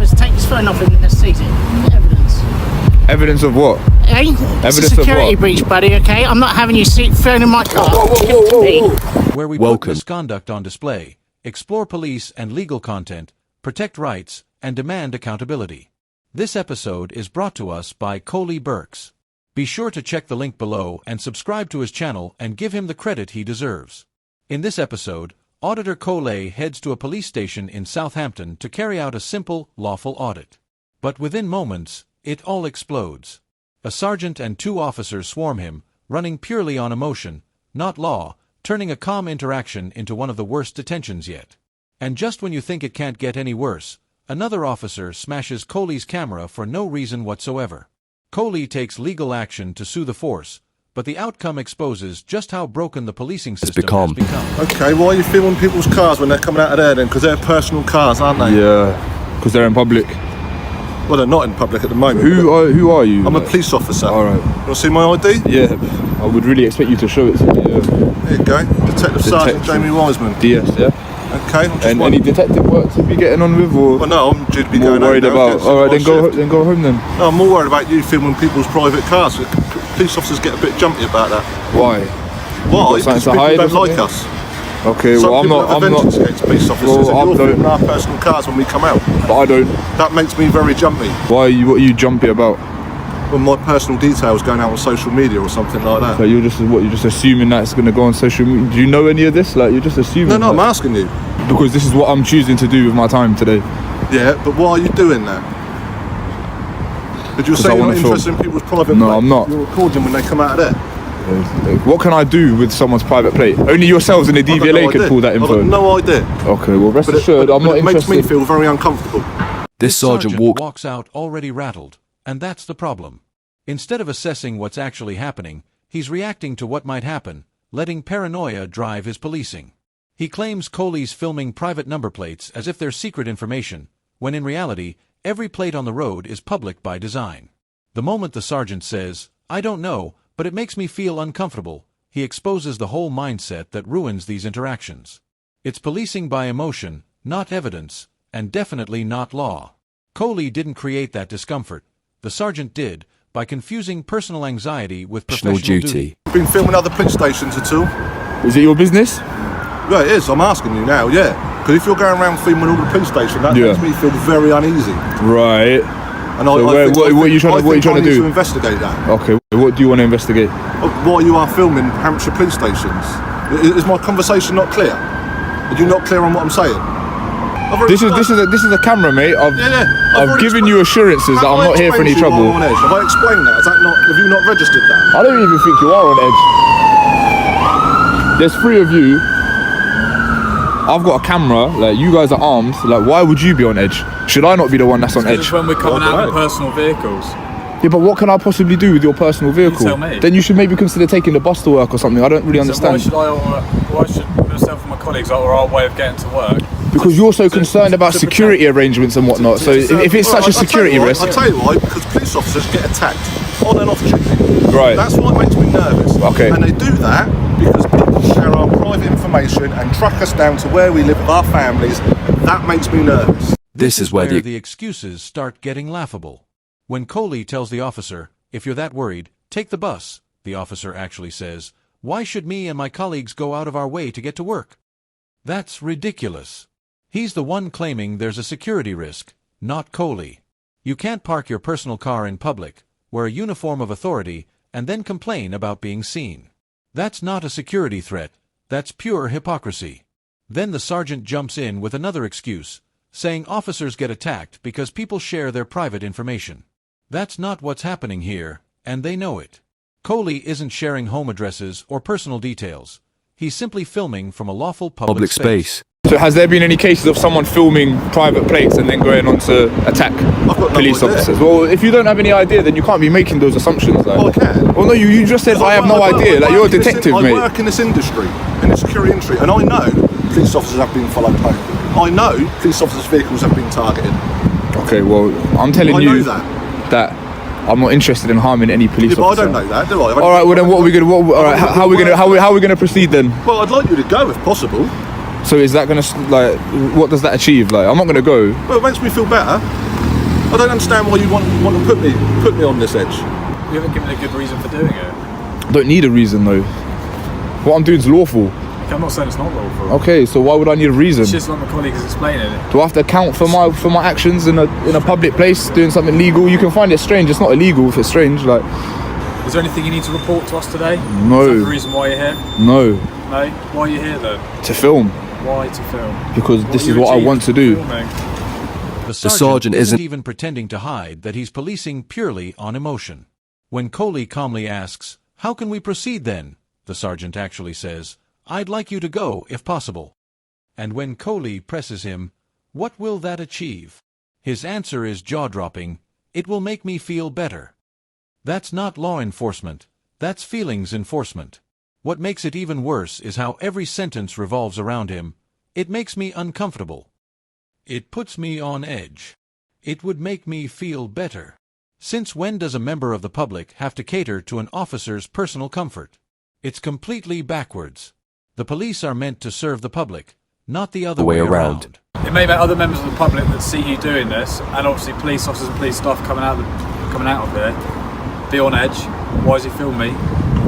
Just take his phone off him and just seize it. Evidence. Evidence of what? Hey? Evidence It's a security of what? breach, buddy, okay? I'm not having you see phone in my car. Where we put misconduct on display, explore police and legal content, protect rights, and demand accountability. This episode is brought to us by Coley Burks. Be sure to check the link below and subscribe to his channel and give him the credit he deserves. In this episode, Auditor Coley heads to a police station in Southampton to carry out a simple, lawful audit. But within moments, it all explodes. A sergeant and two officers swarm him, running purely on emotion, not law, turning a calm interaction into one of the worst detentions yet. And just when you think it can't get any worse, another officer smashes Coley's camera for no reason whatsoever. Coley takes legal action to sue the force, but the outcome exposes just how broken the policing system has become. Okay, why are you filming people's cars when they're coming out of there then? Because they're personal cars, aren't they? Yeah, because they're in public. Well, they're not in public at the moment. Who are you? I'm a police officer. Alright. You want to see my ID? Yeah, I would really expect you to show it to me. There you go. Detective Sergeant Jamie Wiseman. DS, yeah. Okay. And any detective work to be getting on with, or? Well, no, I'm due to be more going worried out now, about. Alright, then go home then. No, I'm more worried about you filming people's private cars. Police officers get a bit jumpy about that. Why? Why? Because people don't like something? us. Okay, Some well, people have vengeance against police officers, and you're filming our personal cars when we come out. But I don't. That makes me very jumpy. Why are you? What are you jumpy about? Well, my personal details going out on social media or something like that. So you're just assuming that it's going to go on social media. Do you know any of this? Like, you're just assuming. No, I'm asking you. Because this is what I'm choosing to do with my time today. Yeah, but why are you doing that? Did you say you're not interested in people's private plate? No, I'm not. You're recording when they come out of there. What can I do with someone's private plate? Only yourselves in the DVLA can pull that info. I've got no idea. Okay, well, rest assured, I'm not interested. It makes me feel very uncomfortable. This sergeant walks out already rattled, and that's the problem. Instead of assessing what's actually happening, he's reacting to what might happen, letting paranoia drive his policing. He claims Coley's filming private number plates as if they're secret information, when in reality, every plate on the road is public by design. The moment the sergeant says, "I don't know, but it makes me feel uncomfortable," he exposes the whole mindset that ruins these interactions. It's policing by emotion, not evidence, and definitely not law. Coley didn't create that discomfort. The sergeant did, by confusing personal anxiety with professional duty. Been filming other police stations at all? Is it your business? Yeah, it is. I'm asking you now, yeah. Because if you're going around filming all the police stations, that makes me feel very uneasy. Right. And so what are you trying to do? To investigate that. Okay, what do you want to investigate? Why you are filming Hampshire police stations. Is my conversation not clear? Are you not clear on what I'm saying? This is a camera, mate. I've given you assurances that I'm not here for any trouble. Have I explained that? Have you not registered that? I don't even think you are on edge. There's three of you. I've got a camera, like, you guys are armed, like, why would you be on edge? Should I not be the one that's on edge? It's when we're coming out in personal vehicles. Yeah, but what can I possibly do with your personal vehicle? You tell me. Then you should maybe consider taking the bus to work or something. I don't really understand. So why should myself and my colleagues, or our way of getting to work? Because you're so concerned about security arrangements and whatnot, so if it's such a security risk... I'll tell you why, because police officers get attacked on and off duty. Right. That's what makes me nervous. Okay. And they do that because people share our private information and track us down to where we live with our families. That makes me nervous. This is where the excuses start getting laughable. When Coley tells the officer, "If you're that worried, take the bus," the officer actually says, "Why should me and my colleagues go out of our way to get to work?" That's ridiculous. He's the one claiming there's a security risk, not Coley. You can't park your personal car in public, wear a uniform of authority, and then complain about being seen. That's not a security threat, that's pure hypocrisy. Then the sergeant jumps in with another excuse, saying officers get attacked because people share their private information. That's not what's happening here, and they know it. Coley isn't sharing home addresses or personal details. He's simply filming from a lawful public space. So has there been any cases of someone filming private plates and then going on to attack police officers? Well, if you don't have any idea, then you can't be making those assumptions. Like. Well, I can. Well, no, you just said I have no idea. Like, you're a detective, mate. I work in this industry, in the security industry, and I know police officers have been followed home. I know police officers' vehicles have been targeted. Okay, well, I'm telling you that I'm not interested in harming any police officer. I don't know that, do I? All right, well then, what are we gonna? All right, how are we gonna proceed then? Well, I'd like you to go if possible. So is that gonna, like, what does that achieve? Like, I'm not gonna go. Well, it makes me feel better. I don't understand why you want to put me on this edge. You haven't given a good reason for doing it. I don't need a reason though. What I'm doing is lawful. Like, I'm not saying it's not lawful. Okay, so why would I need a reason? It's just like my colleague is explaining it. Do I have to account for my actions in a public place, doing something legal? You can find it strange. It's not illegal if it's strange. Like, Is there anything you need to report to us today? No. Is that the reason why you're here? no, No? Why are you here then? to film Why to film? because What this you is what I achieved want to do. filming? The sergeant isn't even pretending to hide that he's policing purely on emotion. When Coley calmly asks, "How can we proceed then?" the sergeant actually says, "I'd like you to go if possible." And when Coley presses him, "What will that achieve?" his answer is jaw-dropping, "It will make me feel better." That's not law enforcement, that's feelings enforcement. What makes it even worse is how every sentence revolves around him. "It makes me uncomfortable. It puts me on edge. It would make me feel better." Since when does a member of the public have to cater to an officer's personal comfort? It's completely backwards. The police are meant to serve the public, not the other way around. It may make other members of the public that see you doing this, and obviously police officers and police staff coming out of here, be on edge. Why is he filming me?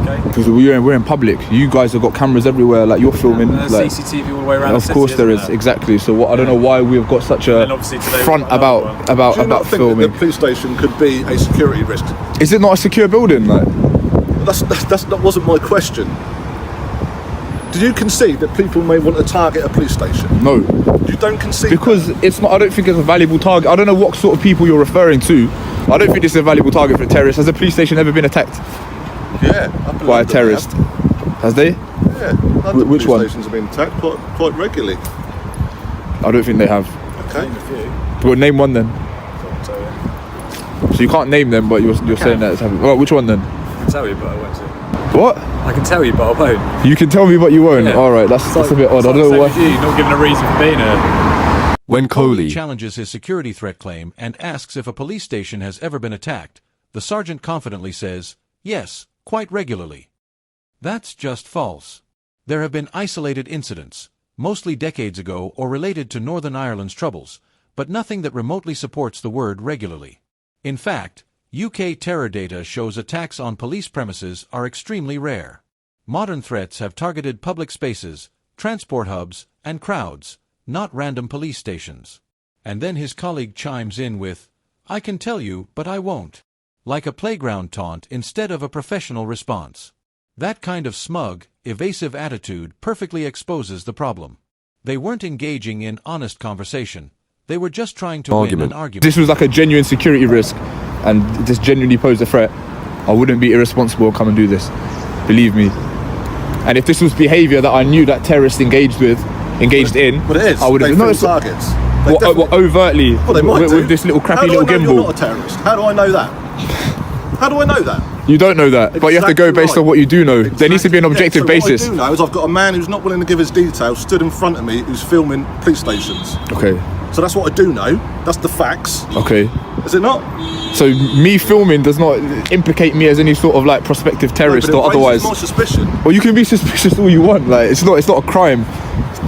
Okay. Because we're in public. You guys have got cameras everywhere. Like you're filming. And there's like, CCTV all the way around. of the course city, there isn't is, exactly. So what? I don't know why we've got such a And obviously today front we've got another about Do you not think filming. that the police station could be a security risk? Is it not a secure building? Like, That wasn't my question. Do you concede that people may want to target a police station? no, You don't concede because it's not. I don't think it's a valuable target. I don't know what sort of people you're referring to. I don't think this is a valuable target for a terrorist. Has a police station ever been attacked that? Yeah. up in by a London, terrorist? Has they? Yeah. London Which police one? stations have been attacked quite regularly. I don't think they have. Okay. Well, name one then. So you can't name them, but you're saying that it's happening. Well, which one then? I can tell you, but I won't. What? I can tell you, but I won't. You can tell me, but you won't. Yeah. All right, that's a bit odd. I don't know why. You not giving a reason for being here. When Coley challenges his security threat claim and asks if a police station has ever been attacked, the sergeant confidently says, "Yes, quite regularly." That's just false. There have been isolated incidents, mostly decades ago or related to Northern Ireland's troubles, but nothing that remotely supports the word regularly. In fact, UK terror data shows attacks on police premises are extremely rare. Modern threats have targeted public spaces, transport hubs, and crowds, not random police stations. And then his colleague chimes in with, "I can tell you, but I won't." Like a playground taunt instead of a professional response. That kind of smug, evasive attitude perfectly exposes the problem. They weren't engaging in honest conversation. They were just trying to win an argument. This was like a genuine security risk, and this genuinely posed a threat. I wouldn't be irresponsible and come and do this. Believe me. And if this was behaviour that I knew that terrorists engaged in, But it is. I would have. They No, film it's targets. They what, definitely- overtly Well, they might with do. this little crappy How do little I know gimbal. you're not a terrorist? How do I know that? How do I know that? You don't know that, but you have to go Exactly based right. on what you do know. There needs to be an Exactly. objective Yeah, so basis. What I do know is I've got a man who's not willing to give his details stood in front of me who's filming police stations. Okay, So that's what I do know. That's the facts. okay. Is it not? So me filming does not implicate me as any sort of like prospective terrorist No, or but it raises otherwise. my suspicion. Well, you can be suspicious all you want. Like it's not a crime.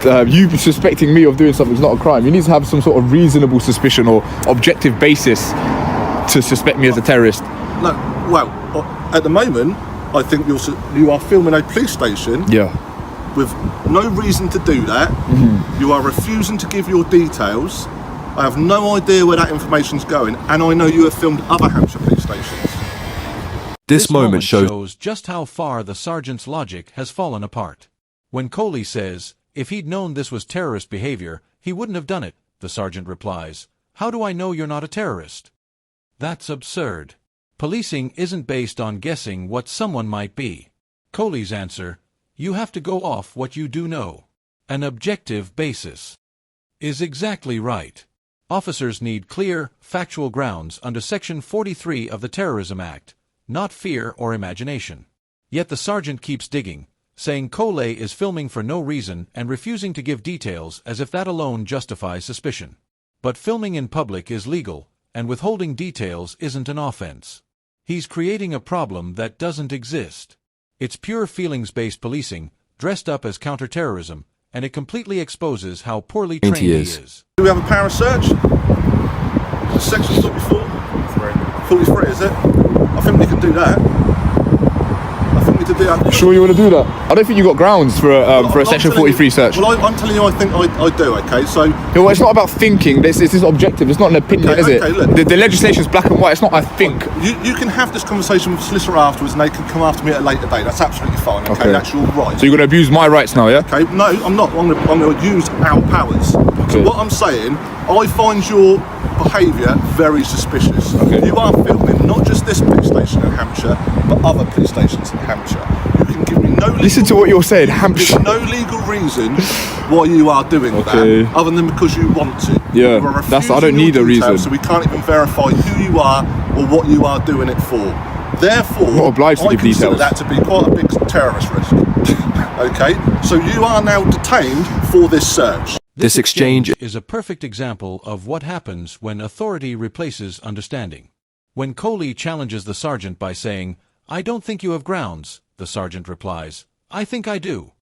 You suspecting me of doing something is not a crime. You need to have some sort of reasonable suspicion or objective basis to suspect me as a terrorist. No, well, at the moment, I think you are filming a police station Yeah. with no reason to do that. Mm-hmm. You are refusing to give your details. I have no idea where that information's going, and I know you have filmed other Hampshire police stations. This moment shows just how far the sergeant's logic has fallen apart. When Coley says, "If he'd known this was terrorist behavior, he wouldn't have done it," the sergeant replies, "How do I know you're not a terrorist?" That's absurd. Policing isn't based on guessing what someone might be. Coley's answer, "You have to go off what you do know. An objective basis," is exactly right. Officers need clear, factual grounds under Section 43 of the Terrorism Act, not fear or imagination. Yet the sergeant keeps digging, saying Coley is filming for no reason and refusing to give details as if that alone justifies suspicion. But filming in public is legal, and withholding details isn't an offense. He's creating a problem that doesn't exist. It's pure feelings-based policing, dressed up as counterterrorism, and it completely exposes how poorly trained he is. Do we have a power search? Section 44 it. I think we can do that. I think we can do that. You sure you want to do that? I don't think you got grounds for a Section 43 search. Well, I'm telling you, I think I do. Okay, so Well, it's not about thinking. This is objective. It's not an opinion, Okay, is it? okay, look. The legislation's black and white. It's not I think. you can have this conversation with the solicitor afterwards, and they can come after me at a later date. That's absolutely fine. Okay, Okay. that's your right. So you're gonna abuse my rights now, yeah? Okay, no, I'm not. I'm going to use our powers. Okay. So what I'm saying, I find your behaviour very suspicious. Okay. You are filming not just this police station in Hampshire, but other police stations in Hampshire. You can give me no legal, Listen to what you're saying, Hampshire. no legal reason why you are doing Okay. that, other than because you want to. Yeah, You are that's- I refusing don't need your a details, reason. So we can't even verify who you are or what you are doing it for. Therefore, I'm not obliged to I give consider details. that to be quite a big terrorist risk. Okay, so you are now detained for this search. This exchange is a perfect example of what happens when authority replaces understanding. When Coley challenges the sergeant by saying, "I don't think you have grounds," the sergeant replies, "I think I do."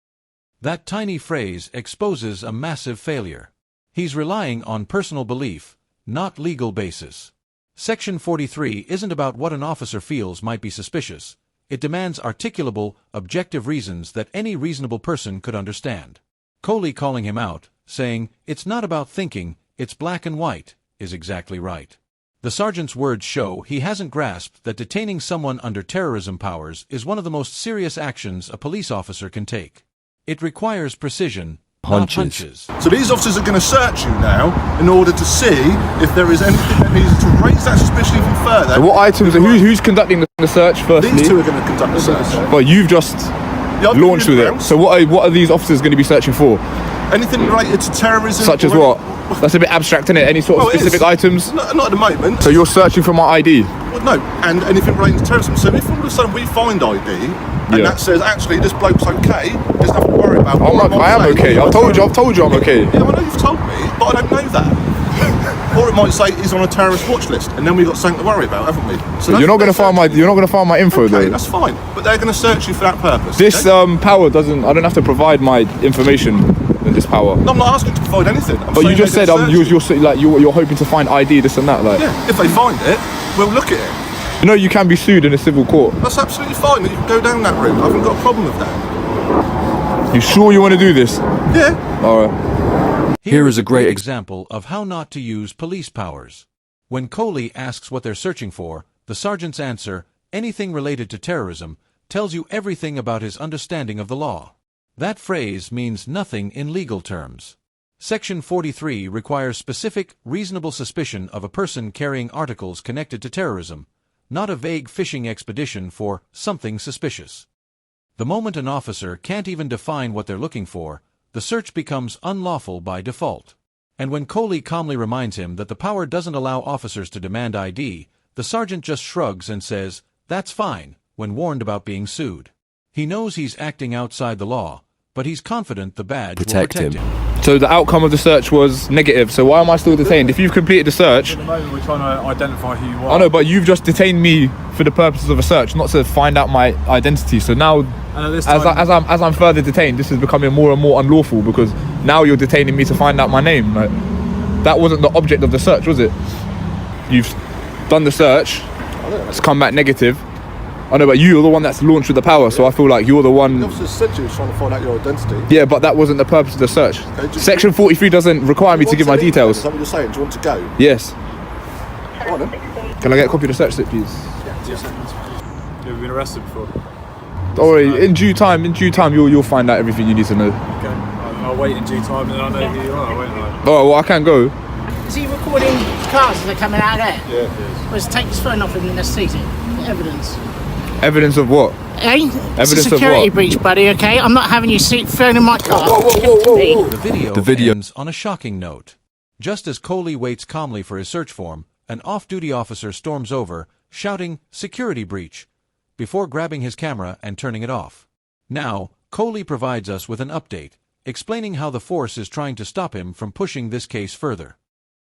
That tiny phrase exposes a massive failure. He's relying on personal belief, not legal basis. Section 43 isn't about what an officer feels might be suspicious. It demands articulable, objective reasons that any reasonable person could understand. Coley calling him out, saying, "It's not about thinking, it's black and white," is exactly right. The sergeant's words show he hasn't grasped that detaining someone under terrorism powers is one of the most serious actions a police officer can take. It requires precision, not hunches. So these officers are going to search you now in order to see if there is anything that needs to raise that suspicion even further. So what items? Who's conducting the search firstly? These two are going to conduct the search. Well, you've just Yeah, I've launched given with you it. grounds. So what are these officers going to be searching for? Anything related to terrorism. Such as or what? That's a bit abstract, isn't it? Any sort of Well, it specific is. items? Not at the moment. So you're searching for my ID? Well, no, and anything relating to terrorism. So if all of a sudden we find ID and Yeah. that says actually this bloke's okay, there's nothing to worry about. I'm not, I am okay. I've told you I'm okay. Yeah, I know you've told me, but I don't know that. Or it might say he's on a terrorist watch list, and then we've got something to worry about, haven't we? So You're not going to find my info Okay, though. that's fine, but they're going to search you for that purpose. This okay? power doesn't. I don't have to provide my information in this power. No, I'm not asking to provide anything. I'm But you saying just they're said gonna search you. you're hoping to find ID, this and that. Like, Yeah, if they find it, we'll look at it. you know, you can be sued in a civil court. That's absolutely fine. You can go down that route. I haven't got a problem with that. You sure you want to do this? Yeah. All right. Here is a great example of how not to use police powers. When Coley asks what they're searching for, the sergeant's answer, "anything related to terrorism," tells you everything about his understanding of the law. That phrase means nothing in legal terms. Section 43 requires specific, reasonable suspicion of a person carrying articles connected to terrorism, not a vague fishing expedition for something suspicious. The moment an officer can't even define what they're looking for, the search becomes unlawful by default. And when Coley calmly reminds him that the power doesn't allow officers to demand ID, the sergeant just shrugs and says, "That's fine," when warned about being sued. He knows he's acting outside the law, but he's confident the badge will protect him. So the outcome of the search was negative. So why am I still detained? If you've completed the search, At the moment, we're trying to identify who you are. I know, but you've just detained me for the purposes of a search, not to find out my identity. So now, And at this as time, I'm further detained, this is becoming more and more unlawful because now you're detaining me to find out my name. Like, that wasn't the object of the search, was it? You've done the search. It's come back negative. I know, but you're the one that's launched with the power, so I feel like you're the The one. officer said you was trying to find out your identity. Yeah, but that wasn't the purpose of the search. Okay, just- Section 43 doesn't require me You to want give my leave then? details. Is that what you're saying? Do you want to go? Yes. Go on then. Can I get a copy of the search slip, please? you've been arrested before. Don't worry. In due time, you'll find out everything you need to know. Okay. I'll wait in due time and then I know who you are, won't I? Oh, well, I can go. Is he recording cars as they're coming out of there? Yeah. Let's take his phone off him and let's seize it. Evidence. Evidence of what? Hey? It's Evidence a of security what? breach, buddy, okay? I'm not having you see phone in my car. The video ends on a shocking note. Just as Coley waits calmly for his search form, an off-duty officer storms over, shouting, "Security breach," before grabbing his camera and turning it off. Now, Coley provides us with an update, explaining how the force is trying to stop him from pushing this case further.